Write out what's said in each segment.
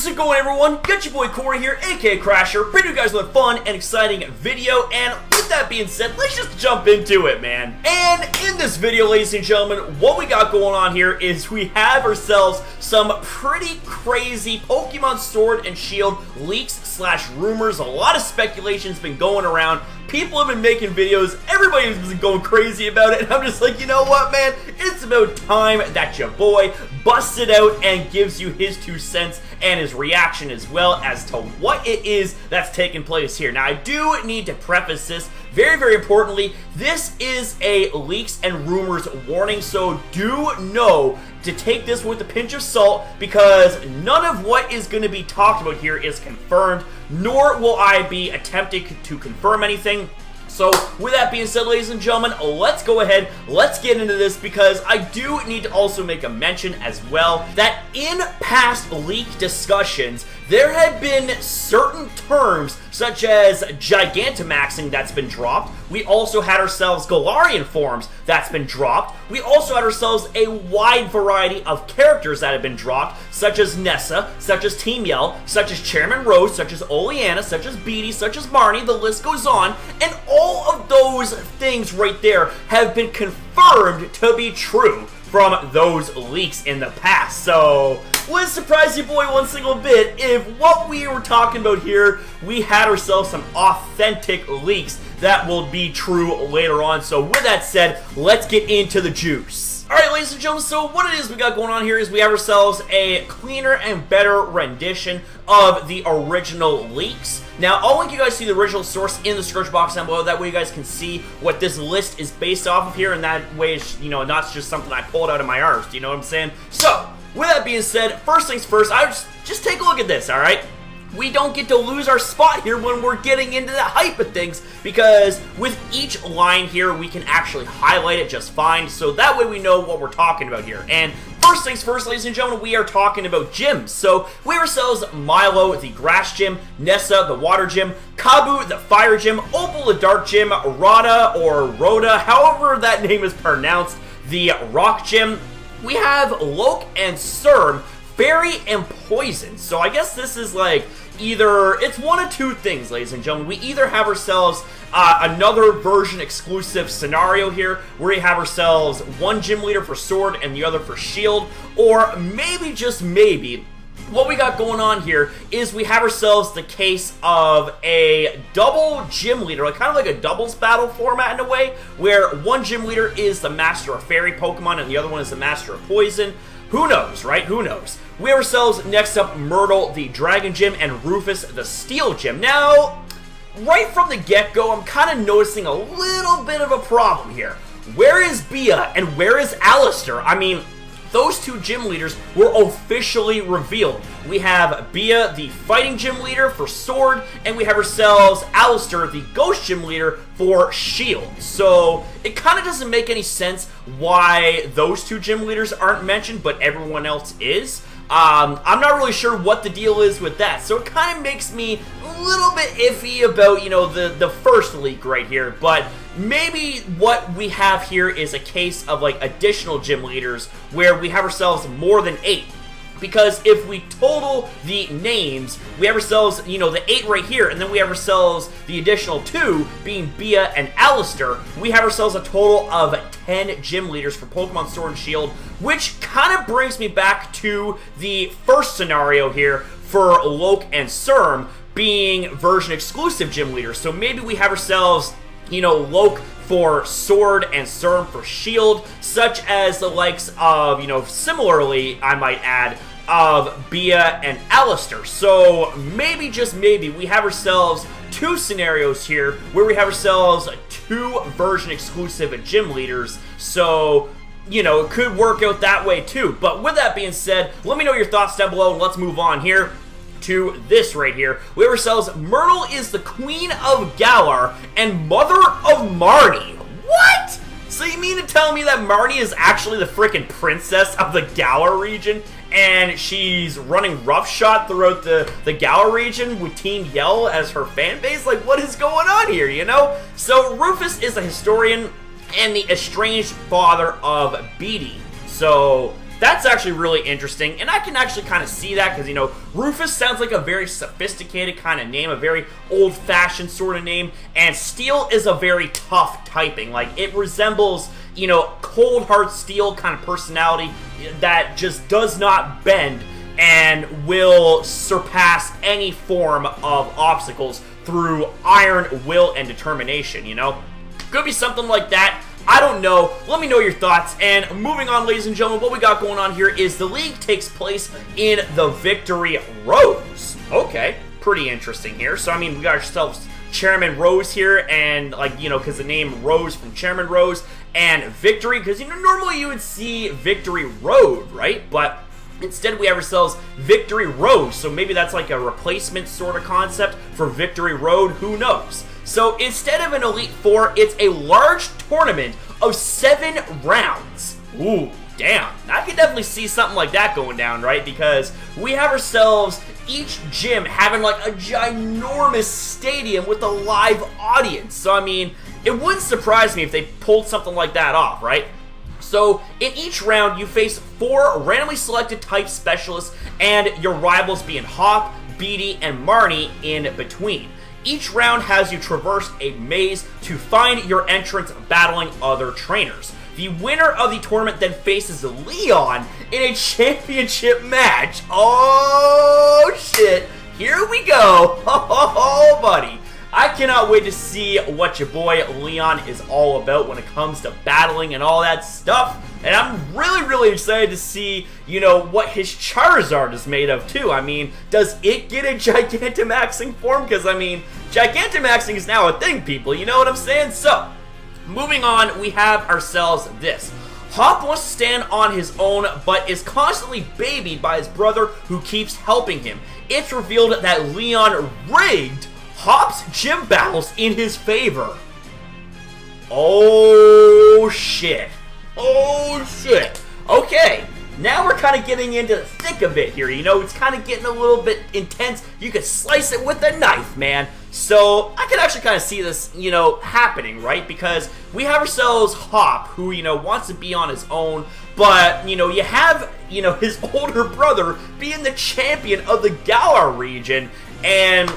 How's it going, everyone? Got your boy Corey here, aka Crasher, bringing you guys with a fun and exciting video, and with that being said, let's just jump into it, man. And in this video, ladies and gentlemen, what we got going on here is we have ourselves some pretty crazy Pokemon Sword and Shield leaks slash rumors. A lot of speculation's been going around. People have been making videos, everybody's been going crazy about it, and I'm just like, you know what, man? It's about time that your boy busts it out and gives you his 2 cents and his reaction as well as to what it is that's taking place here. Now, I do need to preface this very, very importantly. This is a leaks and rumors warning, so do know to take this with a pinch of salt because none of what is going to be talked about here is confirmed, nor will I be attempting to confirm anything. So, with that being said, ladies and gentlemen, let's go ahead, let's get into this, because I do need to also make a mention as well that in past leak discussions, there had been certain terms such as Gigantamaxing that's been dropped. We also had ourselves Galarian forms that's been dropped. We also had ourselves a wide variety of characters that have been dropped, such as Nessa, such as Team Yell, such as Chairman Rose, such as Oleana, such as Bede, such as Marnie, the list goes on, and all of those things right there have been confirmed to be true from those leaks in the past. So, wouldn't surprise you boy one single bit if what we were talking about here, we had ourselves some authentic leaks that will be true later on. So with that said, let's get into the juice. Alright, ladies and gentlemen, so what it is we got going on here is we have ourselves a cleaner and better rendition of the original leaks. Now, I'll link you guys to the original source in the description box down below. That way you guys can see what this list is based off of here, and that way it's, you know, not just something I pulled out of my arse, you know what I'm saying? So, with that being said, first things first, I just take a look at this, alright? We don't get to lose our spot here when we're getting into the hype of things, because with each line here, we can actually highlight it just fine, so that way we know what we're talking about here. And first things first, ladies and gentlemen, we are talking about gyms. So we have ourselves Milo, the grass gym, Nessa, the water gym, Kabu, the fire gym, Opal, the dark gym, Rada or Rhoda, however that name is pronounced, the rock gym. We have Loke and Serm, Fairy and Poison. So I guess this is like either, it's one of two things, ladies and gentlemen. We either have ourselves another version exclusive scenario here where we have ourselves one gym leader for Sword and the other for Shield, or maybe, just maybe, what we got going on here is we have ourselves the case of a double gym leader, like kind of like a doubles battle format in a way, where one gym leader is the master of fairy Pokemon and the other one is the master of poison. Who knows, right? Who knows? We have ourselves next up Myrtle, the Dragon Gym, and Rufus, the Steel Gym. Now, right from the get-go, I'm kind of noticing a little bit of a problem here. Where is Bea and where is Alistair? I mean, those two gym leaders were officially revealed. We have Bea, the fighting gym leader for Sword, and we have ourselves Alistair, the ghost gym leader for Shield. So it kind of doesn't make any sense why those two gym leaders aren't mentioned, but everyone else is. I'm not really sure what the deal is with that, so it kind of makes me a little bit iffy about, you know, the first leak right here, but maybe what we have here is a case of, like, additional gym leaders where we have ourselves more than 8. Because if we total the names, we have ourselves, you know, the 8 right here, and then we have ourselves the additional 2 being Bea and Alistair. We have ourselves a total of 10 gym leaders for Pokemon Sword and Shield, which kind of brings me back to the first scenario here for Loke and Serm being version exclusive gym leaders. So maybe we have ourselves, you know, Loke for Sword and Serm for Shield, such as the likes of, you know, similarly, I might add, of Bea and Alistair. So maybe, just maybe, we have ourselves 2 scenarios here where we have ourselves 2 version exclusive gym leaders. So, you know, it could work out that way too. But with that being said, let me know your thoughts down below and let's move on here to this right here. We have ourselves Myrtle is the Queen of Galar and Mother of Marnie. What? So you mean to tell me that Marnie is actually the freaking princess of the Galar region and she's running roughshod throughout the Galar region with Team Yell as her fan base? Like, what is going on here, you know? So Rufus is a historian and the estranged father of Bede. So That's actually really interesting, and I can actually kind of see that because, you know, Rufus sounds like a very sophisticated kind of name, a very old-fashioned sort of name, and Steel is a very tough typing. Like, it resembles, you know, cold hard steel kind of personality that just does not bend and will surpass any form of obstacles through iron, will, and determination, you know? Could be something like that. I don't know. Let me know your thoughts. And moving on, ladies and gentlemen, what we got going on here is the league takes place in the Victory Rose. Okay, pretty interesting here. So, I mean, we got ourselves Chairman Rose here, and, like, you know, because the name Rose from Chairman Rose, and Victory, because, you know, normally you would see Victory Road, right? But instead, we have ourselves Victory Rose, so maybe that's like a replacement sort of concept for Victory Road, who knows? So instead of an Elite Four, it's a large tournament of 7 rounds. Ooh, damn. I could definitely see something like that going down, right? Because we have ourselves each gym having like a ginormous stadium with a live audience. So, I mean, it wouldn't surprise me if they pulled something like that off, right? So, in each round, you face 4 randomly selected type specialists, and your rivals being Hop, Bede, and Marnie in between. Each round has you traverse a maze to find your entrance battling other trainers. The winner of the tournament then faces Leon in a championship match. Oh, shit. Here we go. Oh, buddy. I cannot wait to see what your boy Leon is all about when it comes to battling and all that stuff. And I'm really, really excited to see, you know, what his Charizard is made of, too. I mean, does it get a Gigantamaxing form? Because, I mean, Gigantamaxing is now a thing, people. You know what I'm saying? So, moving on, we have ourselves this. Hop wants to stand on his own, but is constantly babied by his brother who keeps helping him. It's revealed that Leon rigged Hop's gym battles in his favor. Oh, shit. Oh, shit. Okay, now we're kind of getting into the thick of it here. You know, it's kind of getting a little bit intense. You could slice it with a knife, man. So, I could actually kind of see this, you know, happening, right? Because we have ourselves Hop, who, you know, wants to be on his own. But, you know, you have, you know, his older brother being the champion of the Galar region. And,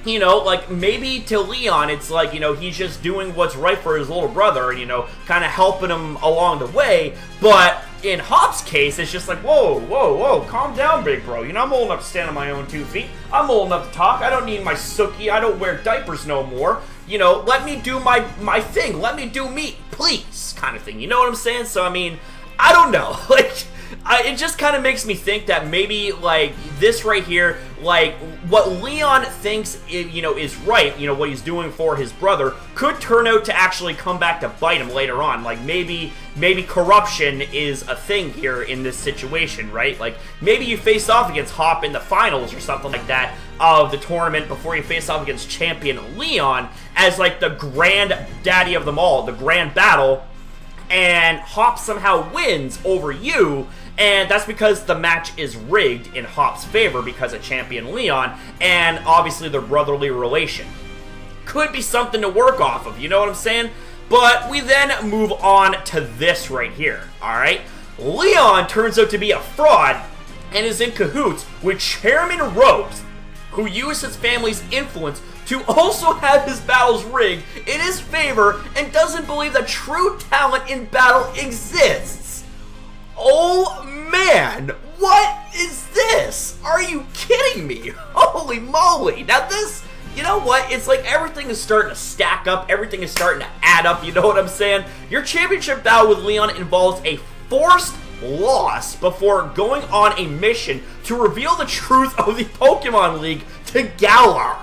you know, like, maybe to Leon, it's like, you know, he's just doing what's right for his little brother and, you know, kind of helping him along the way. But in Hop's case, it's just like, whoa, whoa, whoa, calm down, big bro. You know, I'm old enough to stand on my own 2 feet. I'm old enough to talk. I don't need my Suki. I don't wear diapers no more. You know, let me do my thing. Let me do me, please, kind of thing. You know what I'm saying? So, I mean, I don't know. Like, it just kind of makes me think that maybe, like, this right here, like, what Leon thinks, you know, is right, you know, what he's doing for his brother, could turn out to actually come back to bite him later on. Like, maybe corruption is a thing here in this situation, right? Like, maybe you face off against Hop in the finals or something like that of the tournament before you face off against champion Leon as, like, the grand daddy of them all, the grand battle, and Hop somehow wins over you, and that's because the match is rigged in Hop's favor because of champion Leon, and obviously their brotherly relation. Could be something to work off of, you know what I'm saying? But we then move on to this right here, alright? Leon turns out to be a fraud and is in cahoots with Chairman Rose, who used his family's influence to also have his battles rigged in his favor and doesn't believe that true talent in battle exists. Oh man, what is this? Are you kidding me? Holy moly. Now this, you know what? It's like everything is starting to stack up. Everything is starting to add up. You know what I'm saying? Your championship battle with Leon involves a forced loss before going on a mission to reveal the truth of the Pokemon League to Galar.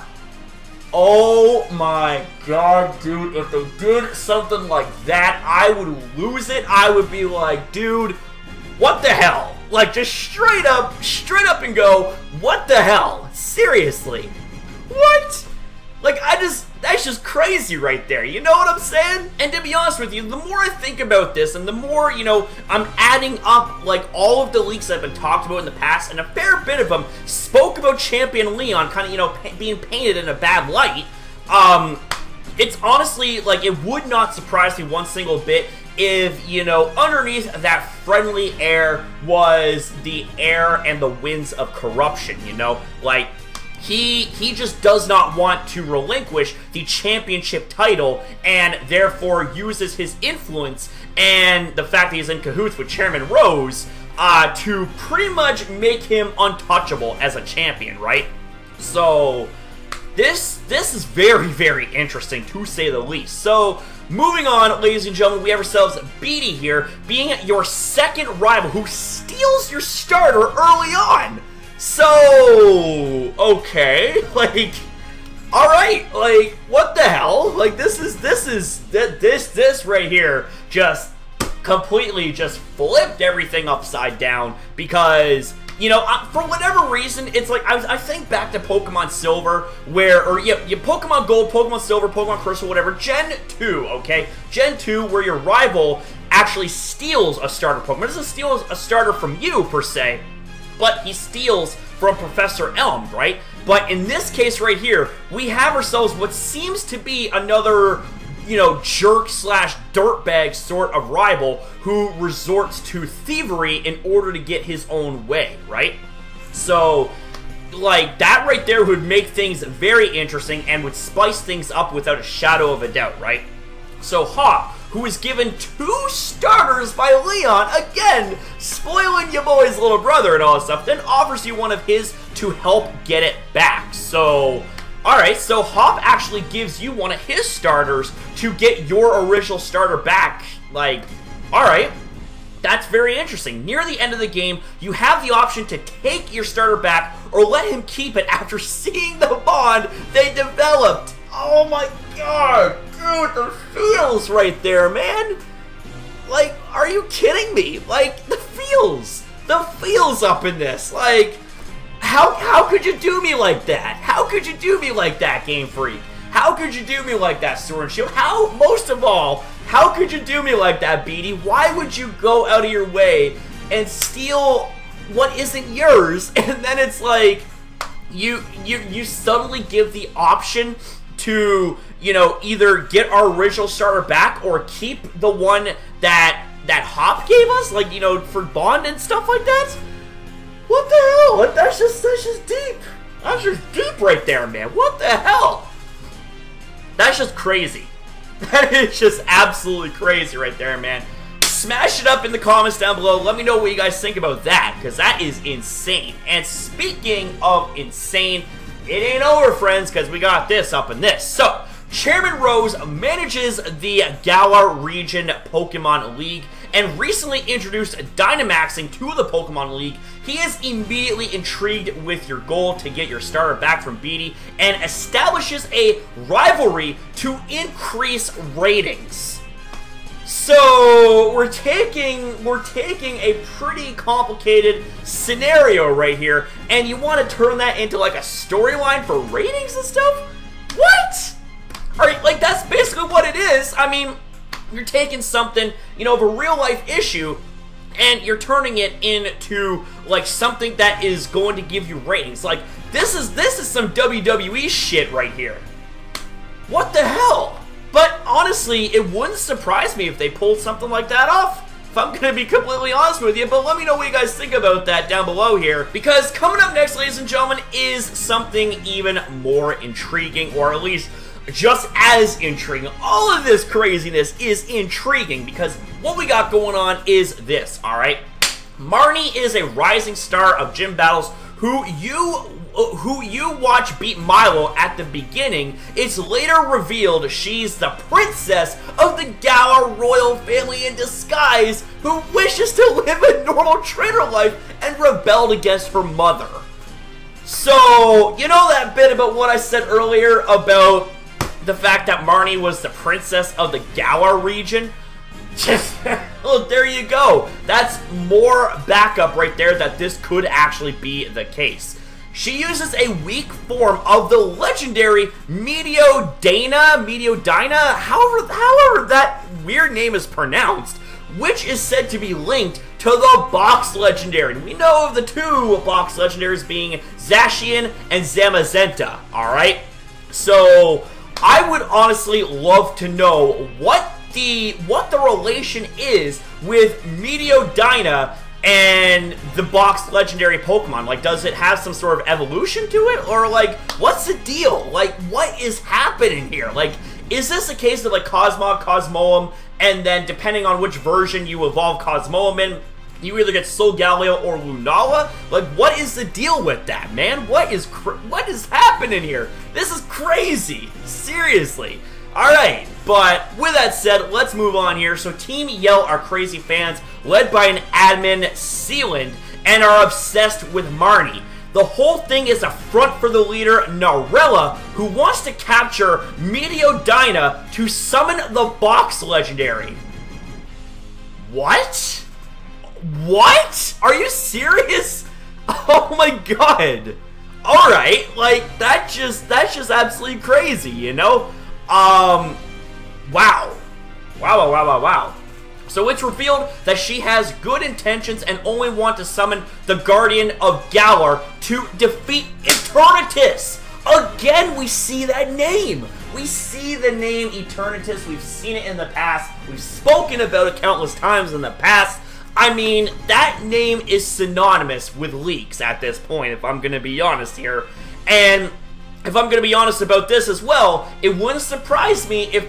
Oh my god, dude, if they did something like that, I would lose it. I would be like, dude, what the hell? Like, just straight up and go, what the hell? Seriously. What? Like, that's just crazy right there, you know what I'm saying? And to be honest with you, the more I think about this, and the more, you know, I'm adding up, like, all of the leaks that have been talked about in the past, and a fair bit of them spoke about Champion Leon kind of, you know, being painted in a bad light, it's honestly, like, it would not surprise me one single bit if, you know, underneath that friendly air was the air and the winds of corruption, you know? Like, he just does not want to relinquish the championship title and therefore uses his influence and the fact that he's in cahoots with Chairman Rose to pretty much make him untouchable as a champion, right? So this is very, very interesting, to say the least. So, moving on, ladies and gentlemen, we have ourselves Bede here, being your second rival who steals your starter early on. So, okay, like, alright, like, what the hell? Like, this right here just completely just flipped everything upside down because, you know, for whatever reason, it's like, I think back to Pokemon Silver, where, or yeah, Pokemon Gold, Pokemon Silver, Pokemon Crystal, whatever, Gen 2, okay? Gen 2, where your rival actually steals a starter Pokemon. It doesn't steal a starter from you, per se, but he steals from Professor Elm, right? But in this case right here, we have ourselves what seems to be another, you know, jerk slash dirtbag sort of rival who resorts to thievery in order to get his own way, right? So, like, that right there would make things very interesting and would spice things up without a shadow of a doubt, right? So Hop, who is given 2 starters by Leon, again, spoiling your boy's little brother and all that stuff, then offers you one of his to help get it back. So, alright, so Hop actually gives you one of his starters to get your original starter back. Like, alright, that's very interesting. Near the end of the game, you have the option to take your starter back or let him keep it after seeing the bond they developed. Oh my god, dude, the feels right there, man. Like, are you kidding me? Like, the feels up in this. Like, how could you do me like that? How could you do me like that, Game Freak? How could you do me like that, Sword and Shield? Most of all, how could you do me like that, Bede? Why would you go out of your way and steal what isn't yours? And then it's like, you suddenly give the option to, you know, either get our original starter back or keep the one that Hop gave us, like, you know, for bond and stuff like that. What the hell? Like, that's just deep. That's just deep right there, man. What the hell? That's just crazy. That is just absolutely crazy right there, man. Smash it up in the comments down below. Let me know what you guys think about that, because that is insane. And speaking of insane, it ain't over, friends, because we got this up in this. So, Chairman Rose manages the Galar Region Pokemon League and recently introduced Dynamaxing to the Pokemon League. He is immediately intrigued with your goal to get your starter back from Bede and establishes a rivalry to increase ratings. So we're taking a pretty complicated scenario right here, and you want to turn that into like a storyline for ratings and stuff? What? Alright, like, that's basically what it is. I mean, you're taking something, you know, of a real life issue, and you're turning it into like something that is going to give you ratings. Like, this is some WWE shit right here. What the hell? But honestly, it wouldn't surprise me if they pulled something like that off, if I'm gonna be completely honest with you. But let me know what you guys think about that down below here, because coming up next, ladies and gentlemen, is something even more intriguing, or at least just as intriguing. All of this craziness is intriguing because what we got going on is this, alright? Marnie is a rising star of gym battles who you watch beat Milo at the beginning. It's later revealed she's the princess of the Galar royal family in disguise who wishes to live a normal trainer life and rebelled against her mother. So, you know that bit about what I said earlier about the fact that Marnie was the princess of the Galar region? Well, there you go. That's more backup right there that this could actually be the case. She uses a weak form of the legendary Meteodaina, however that weird name is pronounced, which is said to be linked to the box legendary. We know of the 2 box legendaries being Zacian and Zamazenta, alright? So I would honestly love to know what what the relation is with Meteodaina and the box legendary Pokemon. Like, does it have some sort of evolution to it? Or, like, what's the deal? Like, what is happening here? Like, is this a case of, like, Cosmog, Cosmoem, and then depending on which version you evolve Cosmoem in, you either get Solgaleo or Lunala? Like, what is the deal with that, man? What is happening here? This is crazy. Seriously. Alright, but with that said, let's move on here. So Team Yell are crazy fans, led by an admin, Sealand, and are obsessed with Marnie. The whole thing is a front for the leader, Narella, who wants to capture Meteodaina to summon the box legendary. What? What? Are you serious? Oh my god. Alright, like, that's just absolutely crazy, you know? Wow. Wow. So it's revealed that she has good intentions and only want to summon the Guardian of Galar to defeat Eternatus. Again, we see that name. We see the name Eternatus. We've seen it in the past. We've spoken about it countless times in the past. I mean, that name is synonymous with leaks at this point, if I'm going to be honest here. And if I'm going to be honest about this as well, it wouldn't surprise me if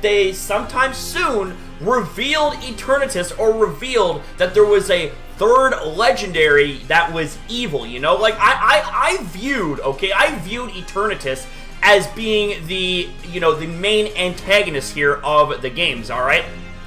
they sometime soon revealed Eternatus or revealed that there was a third legendary that was evil, you know? Like, I viewed Eternatus as being the, you know, the main antagonist here of the games, alright?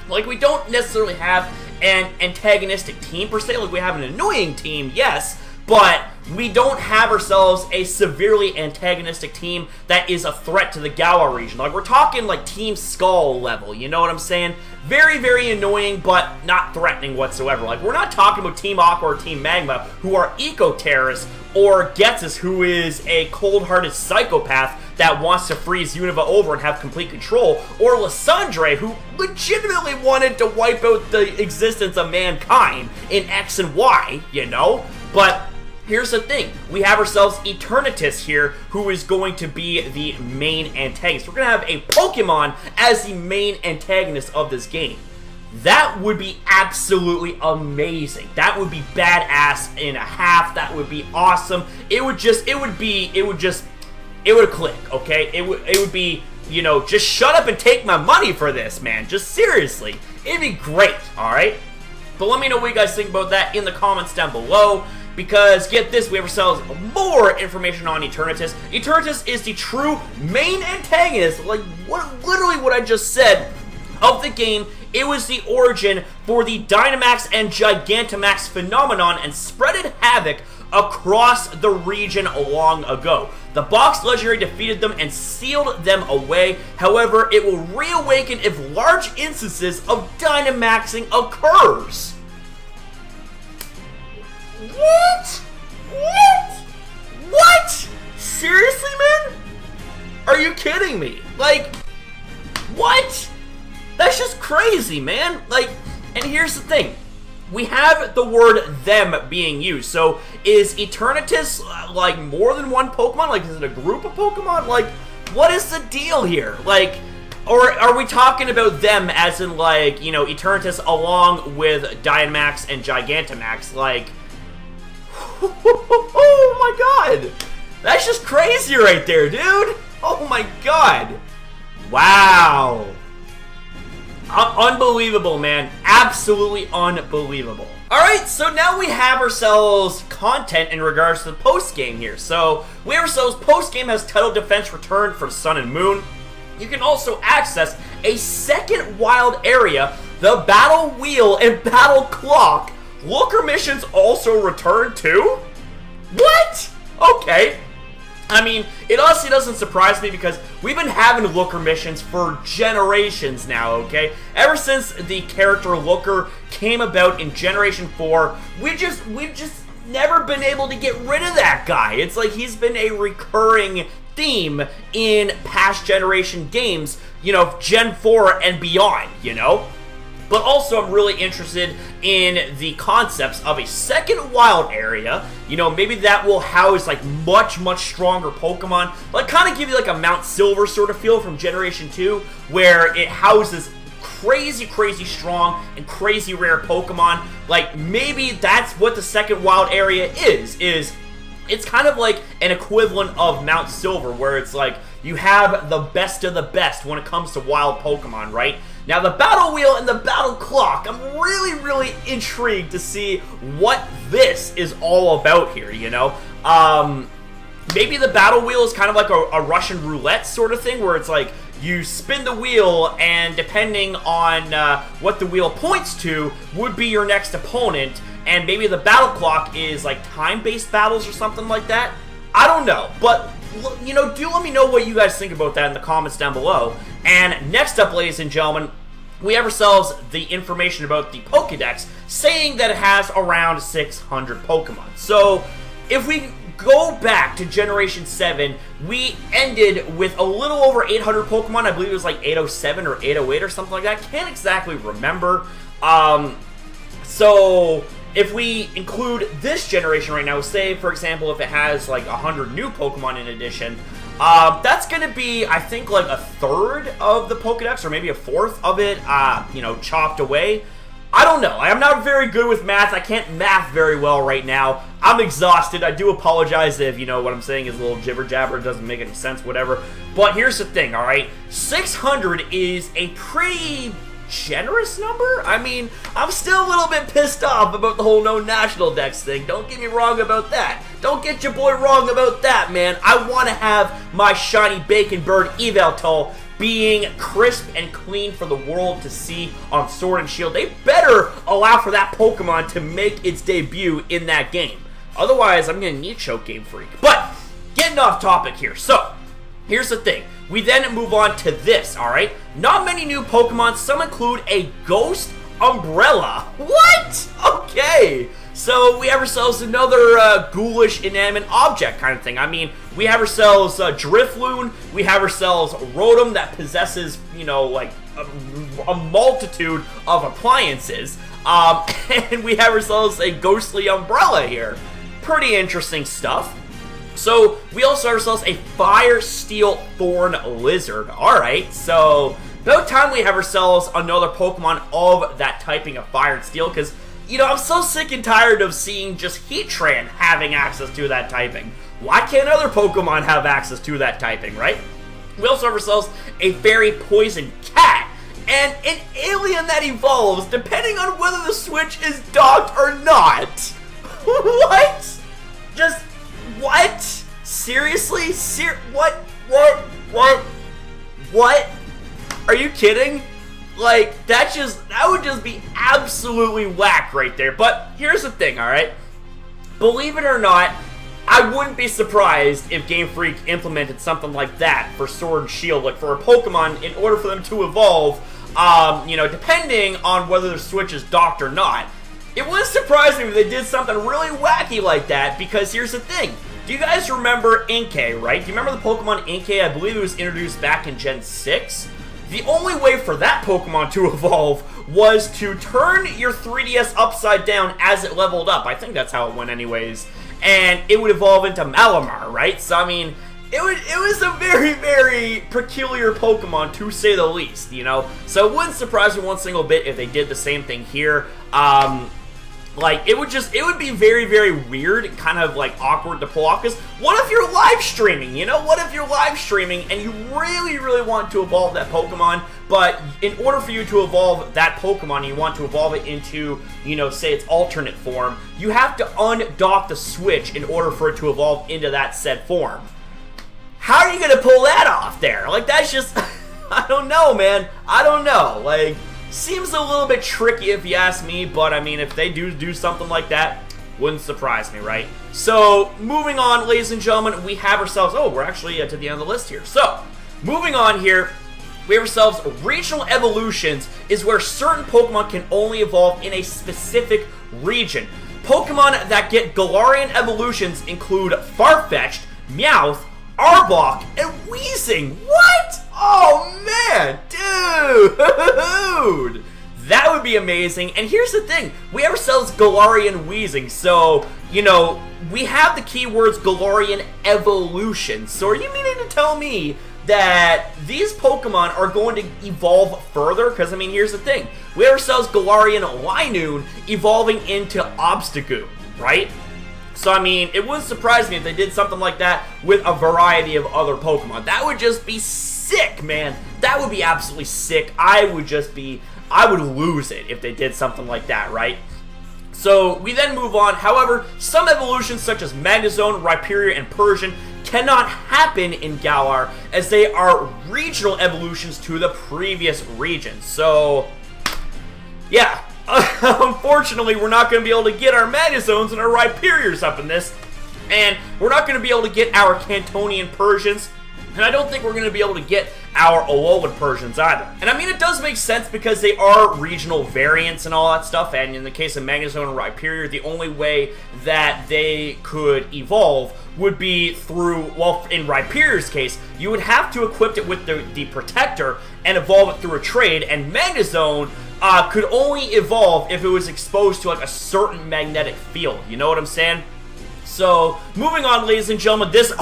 Like, we don't necessarily have an antagonistic team per se. Like, we have an annoying team, yes, but we don't have ourselves a severely antagonistic team that is a threat to the Galar region. Like, we're talking like Team Skull level, you know what I'm saying? Very, very annoying, but not threatening whatsoever. Like, we're not talking about Team Aqua or Team Magma, who are eco-terrorists, or Ghetsis, who is a cold-hearted psychopath that wants to freeze Unova over and have complete control, or Lysandre, who legitimately wanted to wipe out the existence of mankind in X and Y, you know? But here's the thing, we have ourselves Eternatus here, who is going to be the main antagonist. We're going to have a Pokemon as the main antagonist of this game. That would be absolutely amazing. That would be badass in a half. That would be awesome. It would click, okay? It would be, you know, just shut up and take my money for this, man. Just seriously. It'd be great, alright? But let me know what you guys think about that in the comments down below. Because, get this, we have ourselves more information on Eternatus. Eternatus is the true main antagonist, like literally what I just said, of the game. It was the origin for the Dynamax and Gigantamax phenomenon and spreaded havoc across the region long ago. The box legendary defeated them and sealed them away. However, it will reawaken if large instances of Dynamaxing occurs. What? Seriously, man? Are you kidding me? Like, what? That's just crazy, man. Like, and here's the thing. We have the word them being used. So, is Eternatus, like, more than one Pokemon? Like, is it a group of Pokemon? Like, what is the deal here? Like, or are we talking about them as in, like, you know, Eternatus along with Dynamax and Gigantamax? Like, oh my god! That's just crazy right there, dude! Oh my god! Wow! Unbelievable, man. Absolutely unbelievable. Alright, so now we have ourselves content in regards to the post-game here. So, we have ourselves post-game has Title Defense returned for Sun and Moon. You can also access a second wild area, the Battle Wheel and Battle Clock. Looker missions also return too? What? Okay. I mean, it honestly doesn't surprise me because we've been having Looker missions for generations now, okay? Ever since the character Looker came about in Generation 4, we've just never been able to get rid of that guy. It's like he's been a recurring theme in past generation games, you know, Gen 4 and beyond, you know? But also, I'm really interested in the concepts of a second wild area. You know, maybe that will house, like, much, much stronger Pokemon. Like, kind of give you, like, a Mount Silver sort of feel from Generation 2, where it houses crazy, crazy strong and crazy rare Pokemon. Like, maybe that's what the second wild area is it's kind of like an equivalent of Mount Silver, where it's like you have the best of the best when it comes to wild Pokemon, right? Now, the Battle Wheel and the Battle Clock, I'm really, really intrigued to see what this is all about here, you know? Maybe the Battle Wheel is kind of like a Russian roulette sort of thing, where it's like you spin the wheel, and depending on what the wheel points to would be your next opponent. And maybe the Battle Clock is like time-based battles or something like that. I don't know, but, you know, do let me know what you guys think about that in the comments down below. And next up, ladies and gentlemen, we have ourselves the information about the Pokédex, saying that it has around 600 Pokemon. So, if we go back to Generation 7, we ended with a little over 800 Pokemon. I believe it was like 807 or 808 or something like that. Can't exactly remember. So if we include this generation right now, say, for example, if it has like 100 new Pokemon in addition, that's going to be, I think, like a third of the Pokedex, or maybe a fourth of it, you know, chopped away. I don't know. I'm not very good with math. I can't math very well right now. I'm exhausted. I do apologize if, you know, what I'm saying is a little jibber-jabber, doesn't make any sense, whatever. But here's the thing, alright? 600 is a pretty generous number? I mean, I'm still a little bit pissed off about the whole no national dex thing. Don't get me wrong about that. Don't get your boy wrong about that, man. I want to have my shiny Bacon Bird Eveltal being crisp and clean for the world to see on Sword and Shield. They better allow for that Pokemon to make its debut in that game. Otherwise, I'm going to need choke Game Freak. But, getting off topic here. So, here's the thing. We then move on to this, alright? Not many new Pokemon. Some include a Ghost Umbrella. What? Okay. So, we have ourselves another ghoulish inanimate object kind of thing. I mean, we have ourselves Drifloon. We have ourselves Rotom that possesses, you know, like a multitude of appliances. And we have ourselves a ghostly umbrella here. Pretty interesting stuff. So, we also have ourselves a Fire Steel Thorn Lizard. Alright, so about time we have ourselves another Pokemon of that typing of Fire and Steel, because, you know, I'm so sick and tired of seeing just Heatran having access to that typing. Why can't other Pokemon have access to that typing, right? We also have ourselves a Fairy Poison Cat, and an alien that evolves depending on whether the switch is docked or not. What? Just, what? Seriously? What? Are you kidding? Like, that would just be absolutely whack right there. But here's the thing, alright? Believe it or not, I wouldn't be surprised if Game Freak implemented something like that for Sword and Shield, like for a Pokemon, in order for them to evolve, you know, depending on whether the Switch is docked or not. It wouldn't surprise me if they did something really wacky like that, because here's the thing. Do you guys remember Inkay, right? Do you remember the Pokemon Inkay? I believe it was introduced back in Gen 6. The only way for that Pokemon to evolve was to turn your 3DS upside down as it leveled up. I think that's how it went anyways. And it would evolve into Malamar, right? So, I mean, it was a very, very peculiar Pokemon, to say the least, you know? So, it wouldn't surprise me one single bit if they did the same thing here. Like, it would be very, very weird and kind of, like, awkward to pull off, because what if you're live streaming, you know? What if you're live streaming and you really, really want to evolve that Pokemon, but in order for you to evolve that Pokemon, you want to evolve it into, you know, say its alternate form, you have to undock the Switch in order for it to evolve into that said form. How are you going to pull that off there? Like, that's just, I don't know, man. I don't know. Like, seems a little bit tricky if you ask me, but I mean, if they do something like that, wouldn't surprise me, right? So, moving on, ladies and gentlemen, we have ourselves, oh, we're actually to the end of the list here. So, moving on here, we have ourselves regional evolutions, is where certain Pokemon can only evolve in a specific region. Pokemon that get Galarian evolutions include Farfetch'd, Meowth, Arbok, and Weezing. What? Oh, man, dude! That would be amazing. And here's the thing. We have ourselves Galarian Weezing. So, you know, we have the keywords Galarian evolution. So are you meaning to tell me that these Pokemon are going to evolve further, because, I mean, here's the thing. We have ourselves Galarian Linoon evolving into Obstagoon, right? So, I mean, it wouldn't surprise me if they did something like that with a variety of other Pokemon. That would just be sick, man. That would be absolutely sick. I would lose it if they did something like that, right? So, we then move on. However, some evolutions such as Magnezone, Rhyperior, and Persian cannot happen in Galar, as they are regional evolutions to the previous region. So, yeah. Unfortunately, we're not going to be able to get our Magnezones and our Rhyperiors up in this. And we're not going to be able to get our Cantonian Persians. And I don't think we're going to be able to get our Alolan Persians either. And I mean, it does make sense because they are regional variants and all that stuff. And in the case of Magnezone and Rhyperior, the only way that they could evolve would be through, well, in Rhyperior's case, you would have to equip it with the Protector and evolve it through a trade. And Magnezone could only evolve if it was exposed to like a certain magnetic field. You know what I'm saying? So, moving on, ladies and gentlemen, this...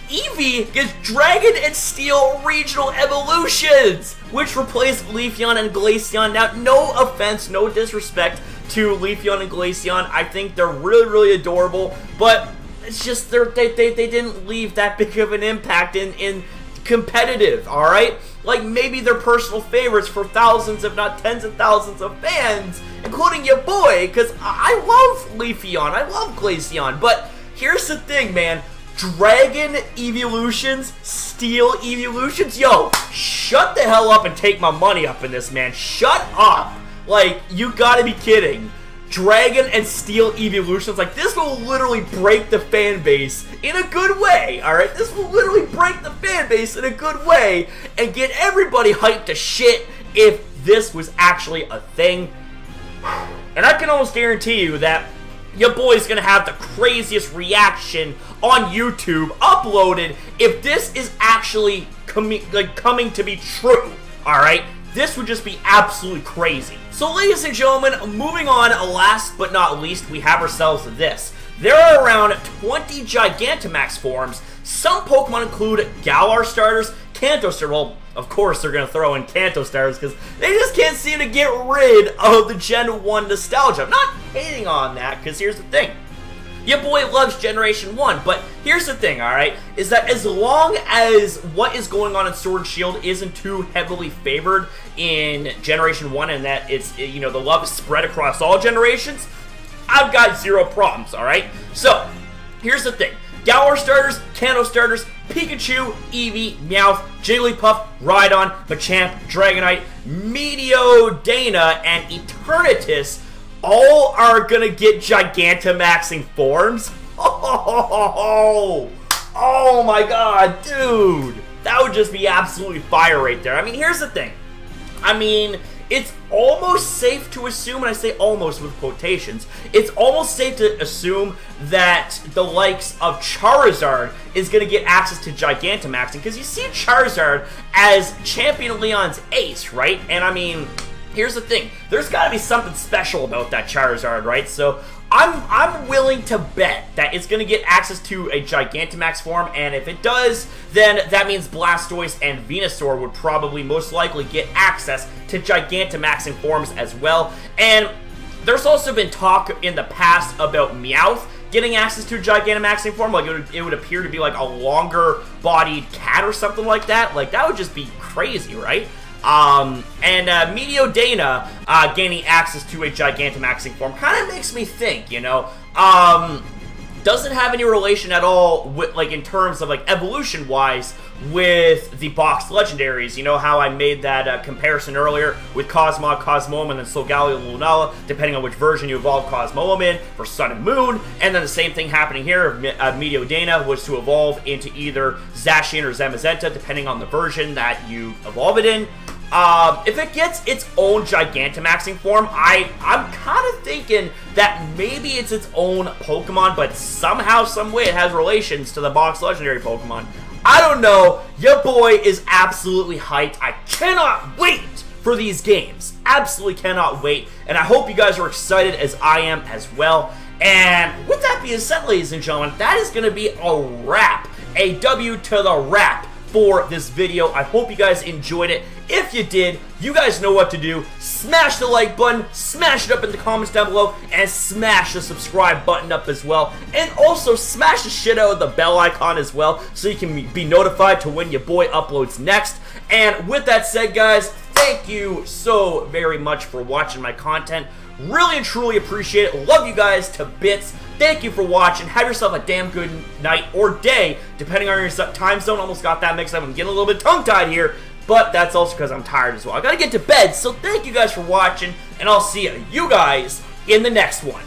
Eevee gets Dragon and Steel Regional Evolutions, which replace Leafeon and Glaceon. Now, no offense, no disrespect to Leafeon and Glaceon. I think they're really, really adorable, but it's just they didn't leave that big of an impact in competitive, alright? Like, maybe they're personal favorites for thousands, if not tens of thousands of fans, including your boy, because I love Leafeon, I love Glaceon, but here's the thing, man. Dragon Evolutions, Steel Evolutions, yo, shut the hell up and take my money up in this, man. Shut up. Like, you gotta be kidding. Dragon and Steel Evolutions, like, this will literally break the fan base in a good way, alright? This will literally break the fan base in a good way and get everybody hyped to shit if this was actually a thing. And I can almost guarantee you that your boy's gonna have the craziest reaction on YouTube uploaded if this is actually coming to be true, alright? This would just be absolutely crazy. So, ladies and gentlemen, moving on, last but not least, we have ourselves this. There are around 20 Gigantamax forms. Some Pokemon include Galar starters, Kanto starters. Well, of course they're going to throw in Kanto starters because they just can't seem to get rid of the Gen 1 nostalgia. I'm not hating on that, because here's the thing. Your boy loves Generation 1, but here's the thing, alright, is that as long as what is going on in Sword and Shield isn't too heavily favored in Generation 1 and that it's, you know, the love is spread across all generations, I've got zero problems, alright? So, here's the thing. Galar starters, Kanto starters, Pikachu, Eevee, Meowth, Jigglypuff, Rhydon, Machamp, Dragonite, Meteodaina, and Eternatus all are gonna get Gigantamaxing forms. Oh my god, dude. That would just be absolutely fire right there. I mean, here's the thing. I mean, it's almost safe to assume, and I say almost with quotations, it's almost safe to assume that the likes of Charizard is going to get access to Gigantamaxing, because you see Charizard as Champion Leon's ace, right? And I mean, here's the thing. There's got to be something special about that Charizard, right? So I'm willing to bet that it's going to get access to a Gigantamax form, and if it does, then that means Blastoise and Venusaur would probably most likely get access to Gigantamaxing forms as well. And there's also been talk in the past about Meowth getting access to a Gigantamaxing form. Like, it would appear to be like a longer-bodied cat or something like that. Like, that would just be crazy, right? Meteodaina gaining access to a Gigantamaxing form kind of makes me think, you know, doesn't have any relation at all with, like, in terms of, like, evolution-wise with the boxed legendaries. You know how I made that comparison earlier with Cosmog, Cosmoem, and then Solgaleo, Lunala, depending on which version you evolve Cosmoem in for Sun and Moon, and then the same thing happening here. Meteodaina was to evolve into either Zacian or Zamazenta, depending on the version that you evolve it in. If it gets its own Gigantamaxing form, I'm kind of thinking that maybe it's its own Pokemon, but somehow, some way it has relations to the box legendary Pokemon. I don't know. Your boy is absolutely hyped. I cannot wait for these games. Absolutely cannot wait. And I hope you guys are excited as I am as well. And with that being said, ladies and gentlemen, that is going to be a wrap a W to the wrap for this video. I hope you guys enjoyed it. If you did, you guys know what to do. Smash the like button, smash it up in the comments down below, and smash the subscribe button up as well. And also smash the shit out of the bell icon as well, so you can be notified to when your boy uploads next. And with that said, guys, thank you so very much for watching my content. Really and truly appreciate it. Love you guys to bits. Thank you for watching. Have yourself a damn good night or day, depending on your time zone. Almost got that mixed up. I'm getting a little bit tongue-tied here, but that's also because I'm tired as well. I gotta get to bed, so thank you guys for watching, and I'll see you guys in the next one.